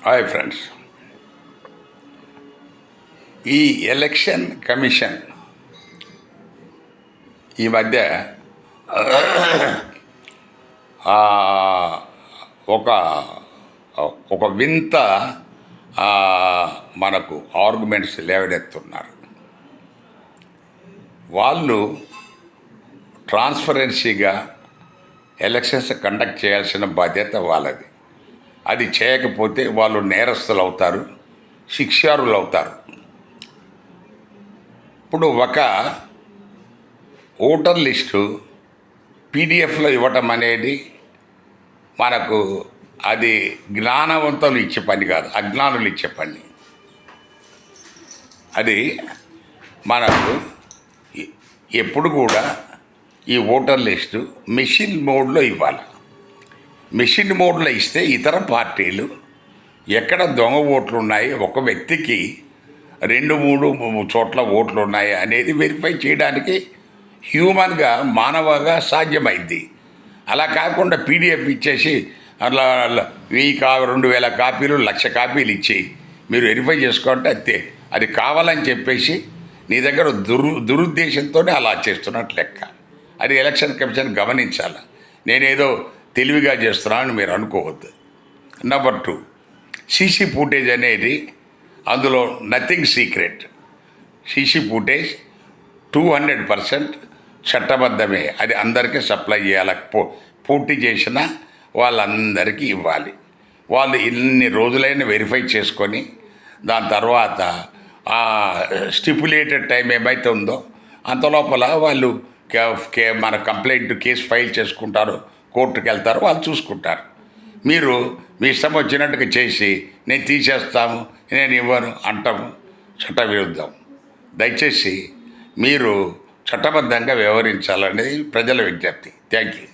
Hi friends. ఈ election commission ఈ మధ్య ఆ, ఒక ఒక వింత ఆ, మనకు ఆర్గ్యుమెంట్స్ లేవనెత్తున్నారు. వాళ్ళు ట్రాన్స్పరెన్సీగా ఎలక్షన్స్ కండక్ట్ చేయాల్సిన బాధ్యత వాళ్ళది. అది చేయకపోతే వాళ్ళు నేరస్తులు అవుతారు, శిక్షార్హులు అవుతారు. ఇప్పుడు ఒక ఓటర్ లిస్టు పీడిఎఫ్లో ఇవ్వటం అనేది మనకు అది జ్ఞానవంతులు ఇచ్చే పని కాదు, అజ్ఞానులు ఇచ్చే పని. అది మనకు ఎప్పుడు కూడా ఈ ఓటర్ లిస్టు మెషిన్ మోడ్లో ఇవ్వాలి. మెషిన్ మోడ్లో ఇస్తే ఇతర పార్టీలు ఎక్కడ దొంగ ఓట్లు ఉన్నాయి, ఒక వ్యక్తికి 2-3 చోట్ల ఓట్లు ఉన్నాయి అనేది వెరిఫై చేయడానికి హ్యూమన్గా మానవగా సాధ్యమైంది. అలా కాకుండా పీడిఎఫ్ ఇచ్చేసి అలా 1000-2000 కాపీలు 1,00,000 కాపీలు ఇచ్చి మీరు వెరిఫై చేసుకుంటే అంతే, అది కావాలని చెప్పేసి నీ దగ్గర దురుద్దేశంతోనే అలా చేస్తున్నట్టు లెక్క. అది ఎలక్షన్ కమిషన్ గమనించాలి. నేనేదో తెలివిగా చేస్తున్నానని మీరు అనుకోవద్దు. నెంబర్ 2, సీసీ ఫుటేజ్ అనేది అందులో నథింగ్ సీక్రెట్. CC footage 200% చట్టబద్ధమే. అది అందరికీ సప్లై చేయాలి. పోటీ చేసిన వాళ్ళందరికీ ఇవ్వాలి. వాళ్ళు ఇన్ని రోజులైనా వెరిఫై చేసుకొని దాని తర్వాత ఆ స్టిపులేటెడ్ టైం ఏమైతే ఉందో అంత లోపల వాళ్ళు మన కంప్లైంట్ కేసు ఫైల్ చేసుకుంటారు, కోర్టుకు వెళ్తారు, వాళ్ళు చూసుకుంటారు. మీరు మీ ఇష్టం వచ్చినట్టుగా చేసి నేను తీసేస్తాము, నేను ఇవ్వను అంటాము చట్ట విరుద్ధం. దయచేసి మీరు చట్టబద్ధంగా వ్యవహరించాలనేది ప్రజల విజ్ఞప్తి. Thank you.